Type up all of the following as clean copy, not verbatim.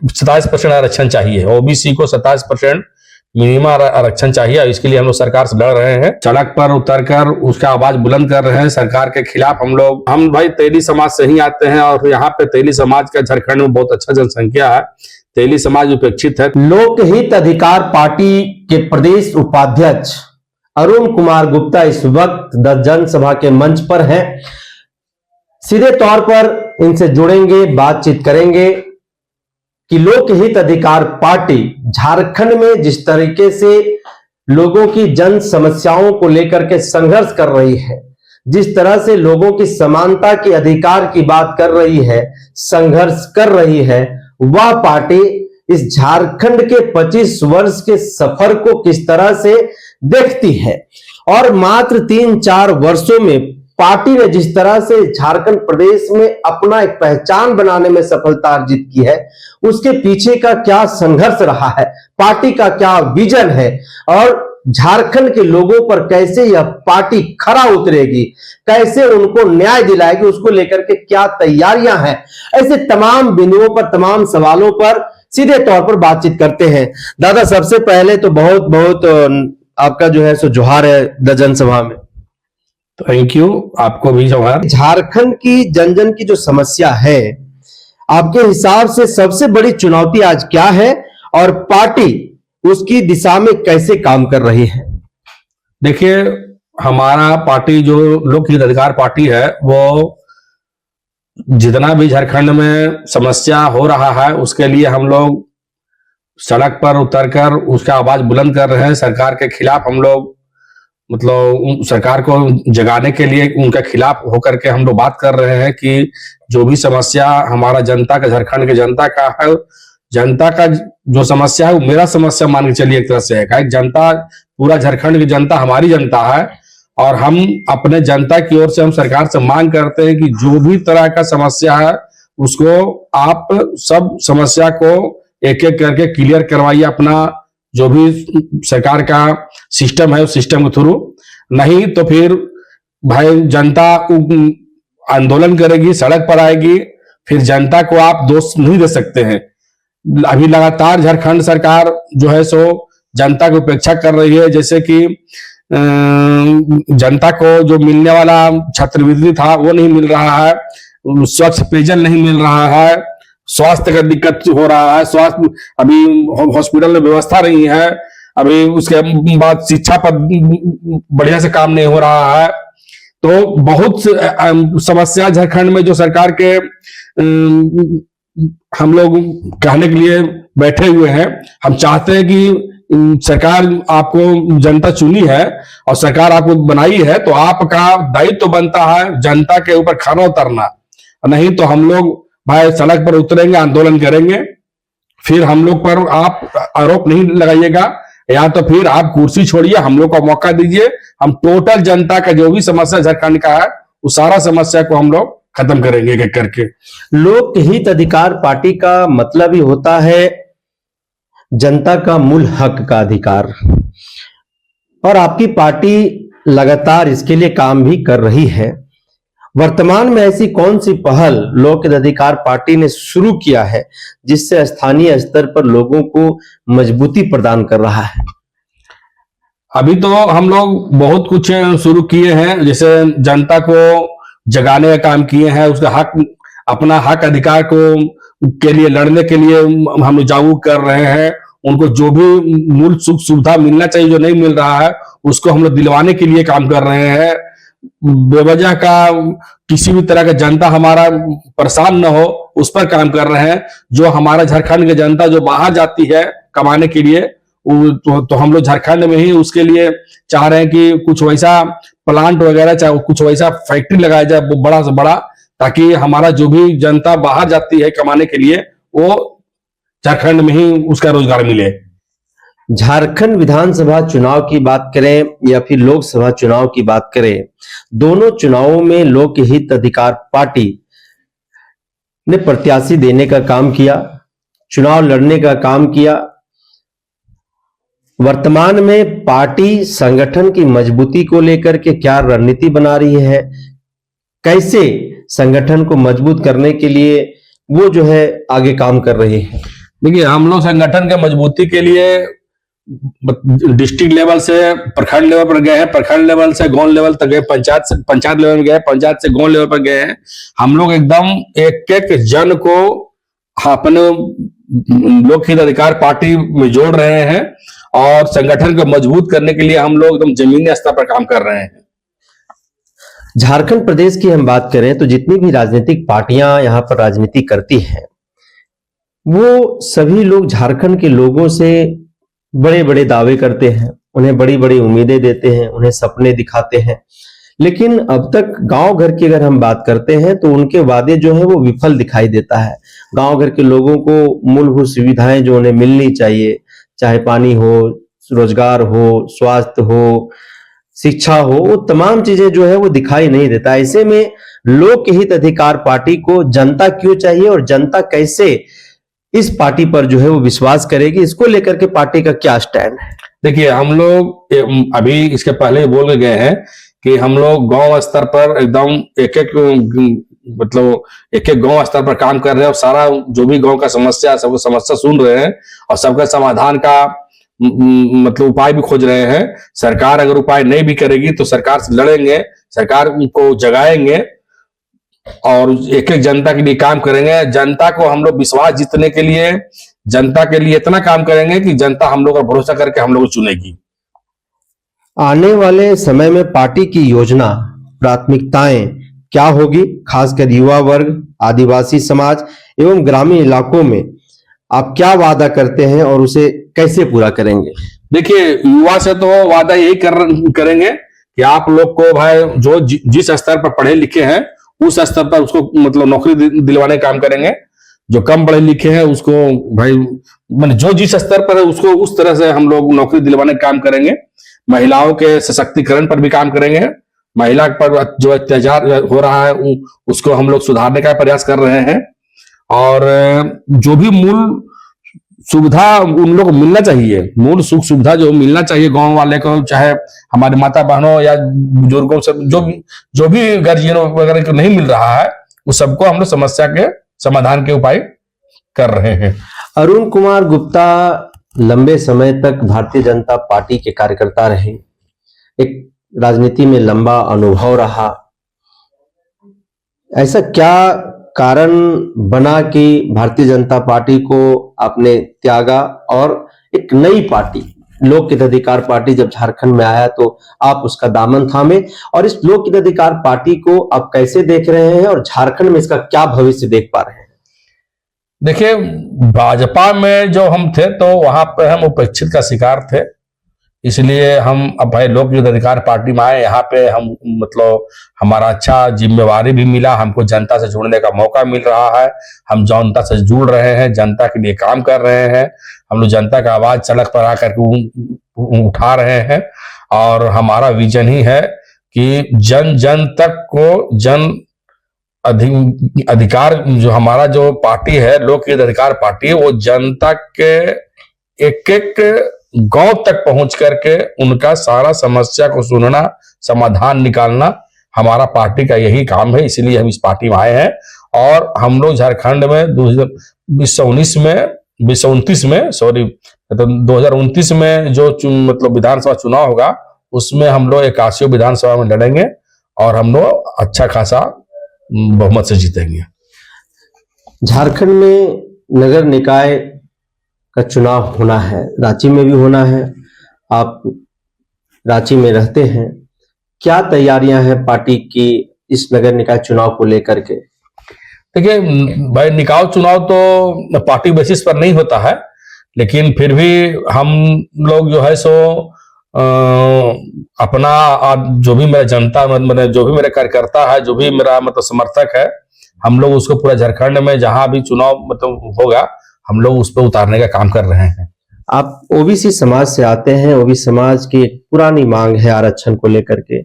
27% आरक्षण चाहिए, ओबीसी को 27% मिनिमम आरक्षण चाहिए। इसके लिए हम लोग सरकार से लड़ रहे हैं, सड़क पर उतरकर उसका आवाज बुलंद कर रहे हैं सरकार के खिलाफ। हम भाई तेली समाज से ही आते हैं और यहाँ पे तेली समाज का झारखंड में बहुत अच्छा जनसंख्या है, तेली समाज उपेक्षित है। लोकहित अधिकार पार्टी के प्रदेश उपाध्यक्ष अरुण कुमार गुप्ता इस वक्त जनसभा के मंच पर हैं। सीधे तौर पर इनसे जुड़ेंगे, बातचीत करेंगे कि लोकहित अधिकार पार्टी झारखंड में जिस तरीके से लोगों की जन समस्याओं को लेकर के संघर्ष कर रही है, जिस तरह से लोगों की समानता के अधिकार की बात कर रही है, संघर्ष कर रही है, वह पार्टी इस झारखंड के 25 वर्ष के सफर को किस तरह से देखती है और मात्र 3-4 वर्षों में पार्टी ने जिस तरह से झारखंड प्रदेश में अपना एक पहचान बनाने में सफलता अर्जित की है, उसके पीछे का क्या संघर्ष रहा है, पार्टी का क्या विजन है और झारखंड के लोगों पर कैसे यह पार्टी खरा उतरेगी, कैसे उनको न्याय दिलाएगी, उसको लेकर के क्या तैयारियां हैं, ऐसे तमाम बिंदुओं पर, तमाम सवालों पर सीधे तौर पर बातचीत करते हैं। दादा, सबसे पहले तो बहुत बहुत आपका जो है सो जोहार है जनसभा में। थैंक यू, आपको भी जोहार। झारखंड की जन जन की जो समस्या है, आपके हिसाब से सबसे बड़ी चुनौती आज क्या है और पार्टी उसकी दिशा में कैसे काम कर रही है? देखिए, हमारा पार्टी जो लोकहित अधिकार पार्टी है, वो जितना भी झारखंड में समस्या हो रहा है उसके लिए हम लोग सड़क पर उतरकर उसका आवाज बुलंद कर रहे हैं सरकार के खिलाफ। हम लोग मतलब सरकार को जगाने के लिए उनके खिलाफ होकर के हम लोग बात कर रहे हैं कि जो भी समस्या हमारा जनता का, झारखंड के जनता का है, जनता का जो समस्या है वो मेरा समस्या मान के चलिए एक तरह से है। जनता, पूरा झारखंड की जनता हमारी जनता है और हम अपने जनता की ओर से हम सरकार से मांग करते हैं कि जो भी तरह का समस्या है उसको आप सब समस्या को एक एक करके क्लियर करवाइए, अपना जो भी सरकार का सिस्टम है उस सिस्टम के थ्रू। नहीं तो फिर भाई जनता आंदोलन करेगी, सड़क पर आएगी, फिर जनता को आप दोष नहीं दे सकते हैं। अभी लगातार झारखंड सरकार जो है सो जनता की उपेक्षा कर रही है, जैसे कि जनता को जो मिलने वाला छात्रवृत्ति था वो नहीं मिल रहा है, स्वच्छ पेयजल नहीं मिल रहा है, स्वास्थ्य का दिक्कत हो रहा है, स्वास्थ्य अभी हॉस्पिटल में व्यवस्था नहीं है, अभी उसके बाद शिक्षा पर बढ़िया से काम नहीं हो रहा है। तो बहुत समस्या झारखंड में जो सरकार के हम लोग कहने के लिए बैठे हुए हैं। हम चाहते हैं कि सरकार, आपको जनता चुनी है और सरकार आपको बनाई है तो आपका दायित्व तो बनता है जनता के ऊपर खाना उतरना। नहीं तो हम लोग भाई सड़क पर उतरेंगे, आंदोलन करेंगे, फिर हम लोग पर आप आरोप नहीं लगाइएगा, या तो फिर आप कुर्सी छोड़िए, हम लोग को मौका दीजिए। हम टोटल जनता का जो भी समस्या झारखंड का है उस सारा समस्या को हम लोग खत्म करेंगे एक एक करके। लोकहित अधिकार पार्टी का मतलब ही होता है जनता का मूल हक का अधिकार, और आपकी पार्टी लगातार इसके लिए काम भी कर रही है। वर्तमान में ऐसी कौन सी पहल लोकहित अधिकार पार्टी ने शुरू किया है जिससे स्थानीय स्तर पर लोगों को मजबूती प्रदान कर रहा है? अभी तो हम लोग बहुत कुछ शुरू किए हैं, जैसे जनता को जगाने का काम किए हैं, उसका हक, अपना हक अधिकार को के लिए लड़ने के लिए हम जागरूक कर रहे हैं। उनको जो भी मूल सुख सुविधा मिलना चाहिए जो नहीं मिल रहा है उसको हम लोग दिलवाने के लिए काम कर रहे हैं। बेवजह का किसी भी तरह का जनता हमारा परेशान न हो उस पर काम कर रहे हैं। जो हमारा झारखंड की जनता जो बाहर जाती है कमाने के लिए, तो हम लोग झारखंड में ही उसके लिए चाह रहे हैं कि कुछ वैसा प्लांट वगैरह, चाहे कुछ वैसा फैक्ट्री लगाया जाए बड़ा से बड़ा, ताकि हमारा जो भी जनता बाहर जाती है कमाने के लिए वो झारखंड में ही उसका रोजगार मिले। झारखंड विधानसभा चुनाव की बात करें या फिर लोकसभा चुनाव की बात करें, दोनों चुनावों में लोकहित अधिकार पार्टी ने प्रत्याशी देने का काम किया, चुनाव लड़ने का काम किया। वर्तमान में पार्टी संगठन की मजबूती को लेकर के क्या रणनीति बना रही है, कैसे संगठन को मजबूत करने के लिए वो जो है आगे काम कर रही है? देखिए, हम लोग संगठन के मजबूती के लिए डिस्ट्रिक्ट लेवल से प्रखंड लेवल पर गए हैं, प्रखंड लेवल से गांव लेवल तक गए, पंचायत लेवल में गए, पंचायत से गांव लेवल पर गए हैं। हम लोग एकदम एक एक जन को अपने लोक हित अधिकार पार्टी में जोड़ रहे हैं और संगठन को मजबूत करने के लिए हम लोग एकदम जमीनी स्तर पर काम कर रहे हैं। झारखंड प्रदेश की हम बात करें तो जितनी भी राजनीतिक पार्टियां यहां पर राजनीति करती हैं, वो सभी लोग झारखंड के लोगों से बड़े बड़े दावे करते हैं, उन्हें बड़ी बड़ी उम्मीदें देते हैं, उन्हें सपने दिखाते हैं, लेकिन अब तक गांव घर की अगर हम बात करते हैं तो उनके वादे जो है वो विफल दिखाई देता है। गांव घर के लोगों को मूलभूत सुविधाएं जो उन्हें मिलनी चाहिए, चाहे पानी हो, रोजगार हो, स्वास्थ्य हो, शिक्षा हो, वो तमाम चीजें जो है वो दिखाई नहीं देता। ऐसे में लोक हित अधिकार पार्टी को जनता क्यों चाहिए और जनता कैसे इस पार्टी पर जो है वो विश्वास करेगी, इसको लेकर के पार्टी का क्या स्टैंड है? देखिए, हम लोग अभी इसके पहले बोल के गए हैं कि हम लोग गांव स्तर पर एकदम एक एक गांव स्तर पर काम कर रहे हैं और सारा जो भी गांव का समस्या है सबको समस्या सुन रहे हैं और सबका समाधान का उपाय भी खोज रहे हैं। सरकार अगर उपाय नहीं भी करेगी तो सरकार से लड़ेंगे, सरकार को जगाएंगे और एक एक जनता के लिए काम करेंगे। जनता को हम लोग विश्वास जीतने के लिए जनता के लिए इतना काम करेंगे कि जनता हम लोग पर भरोसा करके हम लोग को चुनेगी। आने वाले समय में पार्टी की योजना, प्राथमिकताएं क्या होगी, खासकर युवा वर्ग, आदिवासी समाज एवं ग्रामीण इलाकों में आप क्या वादा करते हैं और उसे कैसे पूरा करेंगे? देखिए, युवा से तो वादा यही करेंगे कि आप लोग को भाई जो जिस स्तर पर पढ़े लिखे हैं उस स्तर पर उसको नौकरी दिलवाने का काम करेंगे। जो कम पढ़े लिखे हैं उसको भाई जो जिस स्तर पर है उसको उस तरह से हम लोग नौकरी दिलवाने का काम करेंगे। महिलाओं के सशक्तिकरण पर भी काम करेंगे। महिला पर जो अत्याचार हो रहा है उसको हम लोग सुधारने का प्रयास कर रहे हैं और जो भी मूल सुविधा उन लोग को मिलना चाहिए, मूल सुख सुविधा जो मिलना चाहिए गांव वाले को, चाहे हमारे माता बहनों या बुजुर्गों से जो भी गार्जियनों वगैरह को नहीं मिल रहा है उस सबको हम लोग समस्या के समाधान के उपाय कर रहे हैं। अरुण कुमार गुप्ता लंबे समय तक भारतीय जनता पार्टी के कार्यकर्ता रहे, एक राजनीति में लंबा अनुभव रहा। ऐसा क्या कारण बना कि भारतीय जनता पार्टी को आपने त्यागा और एक नई पार्टी लोक हित अधिकार पार्टी जब झारखंड में आया तो आप उसका दामन थामे, और इस लोक हित अधिकार पार्टी को आप कैसे देख रहे हैं और झारखंड में इसका क्या भविष्य देख पा रहे हैं? देखिए, भाजपा में जो हम थे तो वहां पर हम उपेक्षित का शिकार थे, इसलिए हम अब भाई लोक हित अधिकार पार्टी में आए। यहाँ पे हम हमारा अच्छा जिम्मेवारी भी मिला, हमको जनता से जुड़ने का मौका मिल रहा है, हम जनता से जुड़ रहे हैं, जनता के लिए काम कर रहे हैं, हम लोग जनता का आवाज सड़क पर आकर के उठा रहे हैं और हमारा विजन ही है कि जन जन तक को जन अधिकार, जो हमारा जो पार्टी है लोक हित अधिकार पार्टी, वो जनता के एक एक गांव तक पहुंच करके उनका सारा समस्या को सुनना, समाधान निकालना हमारा पार्टी का यही काम है। इसलिए हम इस पार्टी में आए हैं और हम लोग झारखंड में 2029 में जो विधानसभा चुनाव होगा उसमें हम लोग 81 विधानसभा में लड़ेंगे और हम लोग अच्छा खासा बहुमत से जीतेंगे। झारखंड में नगर निकाय का चुनाव होना है, रांची में भी होना है, आप रांची में रहते हैं, क्या तैयारियां हैं पार्टी की इस नगर निकाय चुनाव को लेकर के? देखिए भाई, निकाय चुनाव तो पार्टी बेसिस पर नहीं होता है, लेकिन फिर भी हम लोग जो है सो अपना जो भी मेरा जनता जो भी मेरा कार्यकर्ता है, जो भी मेरा समर्थक है, हम लोग उसको पूरा झारखंड में जहां भी चुनाव होगा हम लोग उस पर उतारने का काम कर रहे हैं। आप ओबीसी समाज से आते हैं, ओबीसी समाज की एक पुरानी मांग है आरक्षण को लेकर के।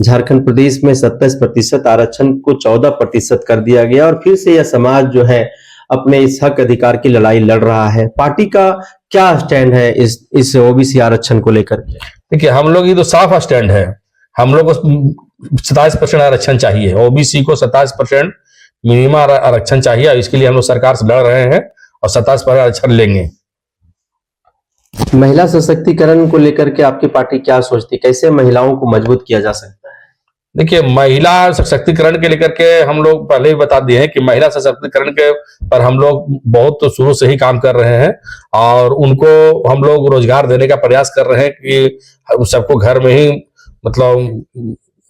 झारखंड प्रदेश में 27% आरक्षण को 14% कर दिया गया और फिर से यह समाज जो है अपने इस हक अधिकार की लड़ाई लड़ रहा है। पार्टी का क्या स्टैंड है इस ओबीसी आरक्षण को लेकर के? देखिए, हम लोग ये तो साफ स्टैंड है, हम लोग को 27% आरक्षण चाहिए, ओबीसी को 27% मिनिमम आरक्षण चाहिए। इसके लिए हम लोग सरकार से लड़ रहे हैं और 27 पर आरक्षण लेंगे। महिला सशक्तिकरण को लेकर के आपकी पार्टी क्या सोचती, कैसे महिलाओं को मजबूत किया जा सकता है? देखिए, महिला सशक्तिकरण के लेकर के हम लोग पहले ही बता दिए हैं कि महिला सशक्तिकरण के पर हम लोग बहुत शुरू से ही काम कर रहे हैं और उनको हम लोग रोजगार देने का प्रयास कर रहे हैं कि सबको घर में ही मतलब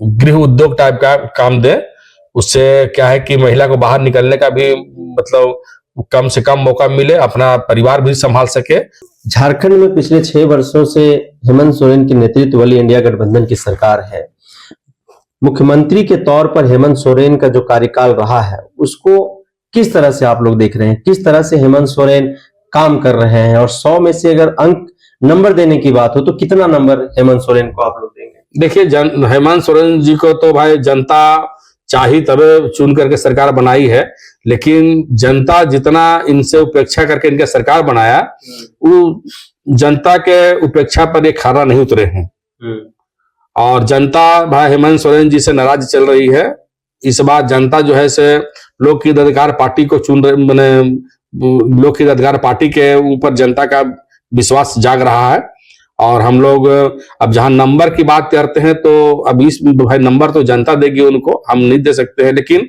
गृह उद्योग टाइप का काम दे। उससे क्या है कि महिला को बाहर निकलने का भी मतलब कम से कम मौका मिले, अपना परिवार भी संभाल सके। झारखंड में पिछले 6 वर्षों से हेमंत सोरेन के नेतृत्व वाली इंडिया गठबंधन की सरकार है। मुख्यमंत्री के तौर पर हेमंत सोरेन का जो कार्यकाल रहा है उसको किस तरह से आप लोग देख रहे हैं, किस तरह से हेमंत सोरेन काम कर रहे हैं, और 100 में से अगर अंक नंबर देने की बात हो तो कितना नंबर हेमंत सोरेन को आप लोग देंगे? देखिए, हेमंत सोरेन जी को तो भाई जनता चाही तबे चुन करके सरकार बनाई है, लेकिन जनता जितना इनसे उपेक्षा करके इनका सरकार बनाया, वो जनता के उपेक्षा पर ये खरा नहीं उतरे हैं और जनता भाई हेमंत सोरेन जी से नाराज चल रही है। इस बार जनता जो है से लोक हित अधिकार पार्टी को चुन रहे, मैंने लोक हित अधिकार पार्टी के ऊपर जनता का विश्वास जाग रहा है। और हम लोग अब जहां नंबर की बात करते हैं तो अब इस भाई नंबर तो जनता देगी उनको, हम नहीं दे सकते हैं, लेकिन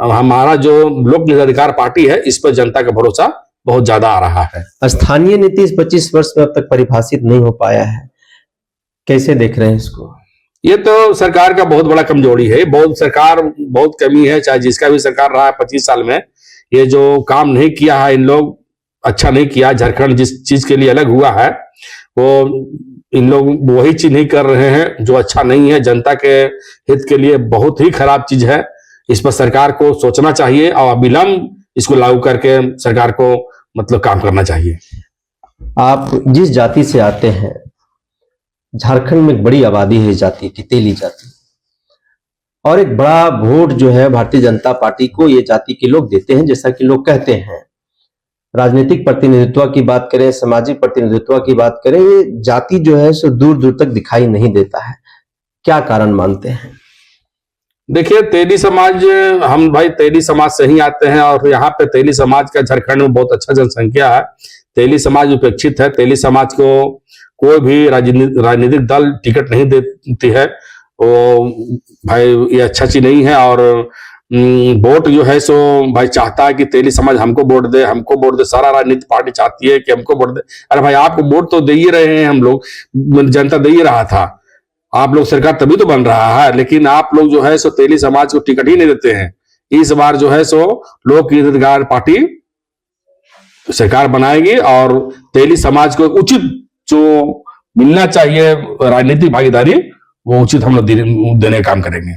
हमारा जो लोक हित अधिकार पार्टी है इस पर जनता का भरोसा बहुत ज्यादा आ रहा है। स्थानीय नीति इस 25 वर्ष में अब तक परिभाषित नहीं हो पाया है, कैसे देख रहे हैं इसको? ये तो सरकार का बहुत बड़ा कमजोरी है, बहुत कमी है, चाहे जिसका भी सरकार रहा है 25 साल में ये जो काम नहीं किया है इन लोग अच्छा नहीं किया। झारखंड जिस चीज के लिए अलग हुआ है वो इन लोग वही चीज नहीं कर रहे हैं जो अच्छा नहीं है, जनता के हित के लिए बहुत ही खराब चीज है। इस पर सरकार को सोचना चाहिए और अविलंब इसको लागू करके सरकार को मतलब काम करना चाहिए। आप जिस जाति से आते हैं, झारखंड में एक बड़ी आबादी है इस जाति की, तेली जाति, और एक बड़ा वोट जो है भारतीय जनता पार्टी को ये जाति के लोग देते हैं, जैसा कि लोग कहते हैं। राजनीतिक प्रतिनिधित्व की बात करें, सामाजिक प्रतिनिधित्व की बात करें, ये जाति जो है सो दूर दूर तक दिखाई नहीं देता है, क्या कारण मानते हैं? देखिए, तेली समाज, हम भाई तेली समाज से ही आते हैं और यहाँ पे तेली समाज का झारखंड में बहुत अच्छा जनसंख्या है। तेली समाज उपेक्षित है, तेली समाज को कोई भी राजनीतिक दल टिकट नहीं देती है, वो भाई ये अच्छा चीज नहीं है। और वोट जो है सो भाई चाहता है कि तेली समाज हमको वोट दे, हमको वोट दे, सारा राजनीतिक पार्टी चाहती है कि हमको वोट दे। अरे भाई आपको वोट तो दे ही रहे हैं, हम लोग जनता दे ही रहा था, आप लोग सरकार तभी तो बन रहा है, लेकिन आप लोग जो है सो तेली समाज को टिकट ही नहीं देते हैं। इस बार जो है सो लोक हित अधिकार पार्टी सरकार बनाएगी और तेली समाज को उचित जो मिलना चाहिए राजनीतिक भागीदारी वो उचित हम लोग देने का काम करेंगे।